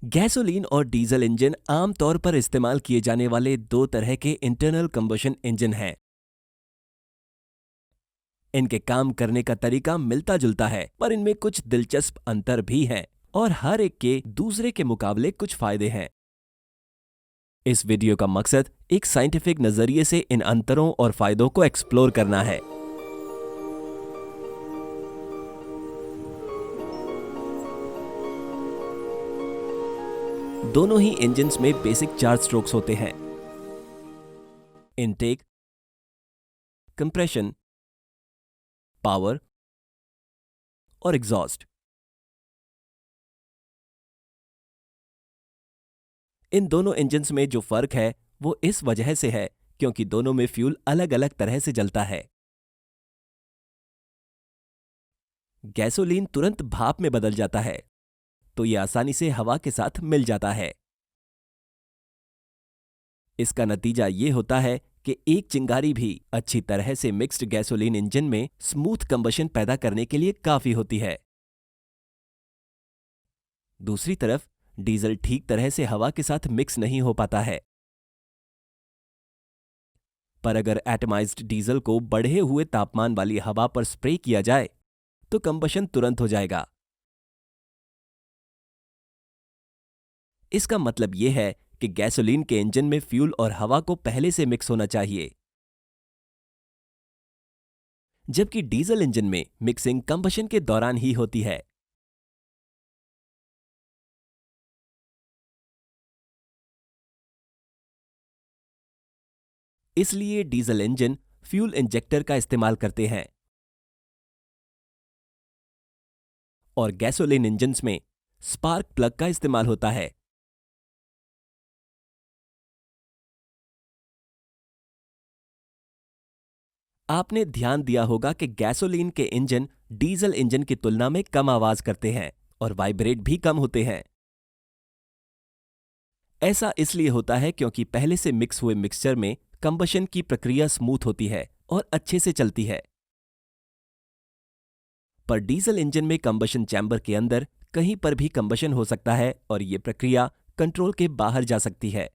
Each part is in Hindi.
गैसोलीन और डीजल इंजन आमतौर पर इस्तेमाल किए जाने वाले दो तरह के इंटरनल कंबशन इंजन हैं। इनके काम करने का तरीका मिलता जुलता है, पर इनमें कुछ दिलचस्प अंतर भी हैं और हर एक के दूसरे के मुकाबले कुछ फायदे हैं। इस वीडियो का मकसद एक साइंटिफिक नजरिए से इन अंतरों और फायदों को एक्सप्लोर करना है। दोनों ही इंजन्स में बेसिक 4 स्ट्रोक्स होते हैं: इनटेक, कंप्रेशन, पावर और एग्जॉस्ट। इन दोनों इंजन्स में जो फर्क है वो इस वजह से है क्योंकि दोनों में फ्यूल अलग अलग तरह से जलता है। गैसोलीन तुरंत भाप में बदल जाता है, तो यह आसानी से हवा के साथ मिल जाता है। इसका नतीजा ये होता है कि एक चिंगारी भी अच्छी तरह से मिक्स्ड गैसोलीन इंजन में स्मूथ कंबशन पैदा करने के लिए काफी होती है। दूसरी तरफ डीजल ठीक तरह से हवा के साथ मिक्स नहीं हो पाता है। पर अगर एटमाइज्ड डीजल को बढ़े हुए तापमान वाली हवा पर स्प्रे किया जाए तो कंबशन तुरंत हो जाएगा। इसका मतलब यह है कि गैसोलीन के इंजन में फ्यूल और हवा को पहले से मिक्स होना चाहिए, जबकि डीजल इंजन में मिक्सिंग कंबशन के दौरान ही होती है। इसलिए डीजल इंजन फ्यूल इंजेक्टर का इस्तेमाल करते हैं और गैसोलीन इंजन्स में स्पार्क प्लग का इस्तेमाल होता है। आपने ध्यान दिया होगा कि गैसोलीन के इंजन डीजल इंजन की तुलना में कम आवाज करते हैं और वाइब्रेट भी कम होते हैं। ऐसा इसलिए होता है क्योंकि पहले से मिक्स हुए मिक्सचर में कंबशन की प्रक्रिया स्मूथ होती है और अच्छे से चलती है। पर डीजल इंजन में कंबशन चैम्बर के अंदर कहीं पर भी कंबशन हो सकता है और यह प्रक्रिया कंट्रोल के बाहर जा सकती है।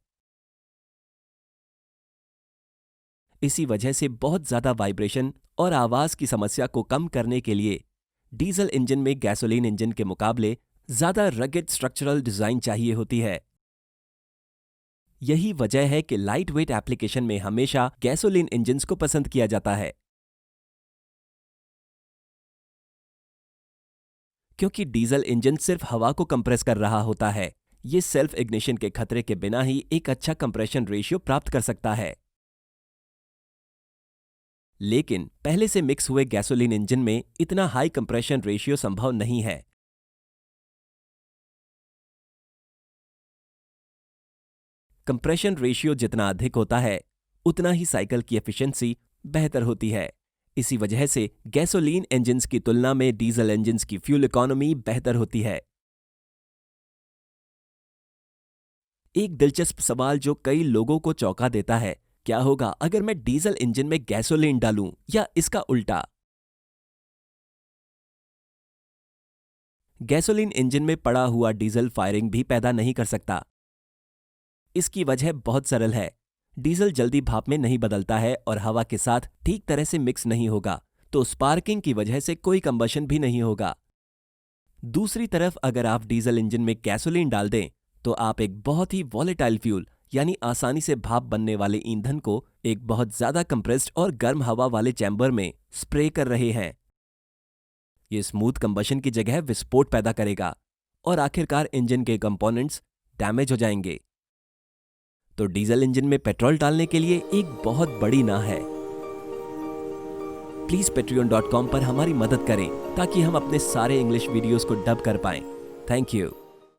इसी वजह से बहुत ज्यादा वाइब्रेशन और आवाज की समस्या को कम करने के लिए डीजल इंजन में गैसोलीन इंजन के मुकाबले ज्यादा रगेड स्ट्रक्चरल डिजाइन चाहिए होती है। यही वजह है कि लाइट वेट एप्लीकेशन में हमेशा गैसोलीन इंजन्स को पसंद किया जाता है, क्योंकि डीजल इंजन सिर्फ हवा को कंप्रेस कर रहा होता है। ये सेल्फ इग्निशन के खतरे के बिना ही एक अच्छा कंप्रेशन रेशियो प्राप्त कर सकता है। लेकिन पहले से मिक्स हुए गैसोलीन इंजन में इतना हाई कंप्रेशन रेशियो संभव नहीं है। कंप्रेशन रेशियो जितना अधिक होता है उतना ही साइकिल की एफिशिएंसी बेहतर होती है। इसी वजह से गैसोलीन इंजन्स की तुलना में डीजल इंजन्स की फ्यूल इकोनॉमी बेहतर होती है। एक दिलचस्प सवाल जो कई लोगों को चौंका देता है, क्या होगा अगर मैं डीजल इंजन में गैसोलीन डालूं या इसका उल्टा? गैसोलीन इंजन में पड़ा हुआ डीजल फायरिंग भी पैदा नहीं कर सकता। इसकी वजह बहुत सरल है। डीजल जल्दी भाप में नहीं बदलता है और हवा के साथ ठीक तरह से मिक्स नहीं होगा, तो स्पार्किंग की वजह से कोई कंबशन भी नहीं होगा। दूसरी तरफ अगर आप डीजल इंजन में गैसोलीन डाल दें तो आप एक बहुत ही वॉलेटाइल फ्यूल यानी आसानी से भाप बनने वाले ईंधन को एक बहुत ज्यादा कंप्रेस्ड और गर्म हवा वाले चैम्बर में स्प्रे कर रहे हैं। ये स्मूथ कंबशन की जगह विस्फोट पैदा करेगा और आखिरकार इंजन के कंपोनेंट्स डैमेज हो जाएंगे। तो डीजल इंजन में पेट्रोल डालने के लिए एक बहुत बड़ी ना है। प्लीज patreon.com पर हमारी मदद करें ताकि हम अपने सारे इंग्लिश वीडियोस को डब कर पाएं। Thank you.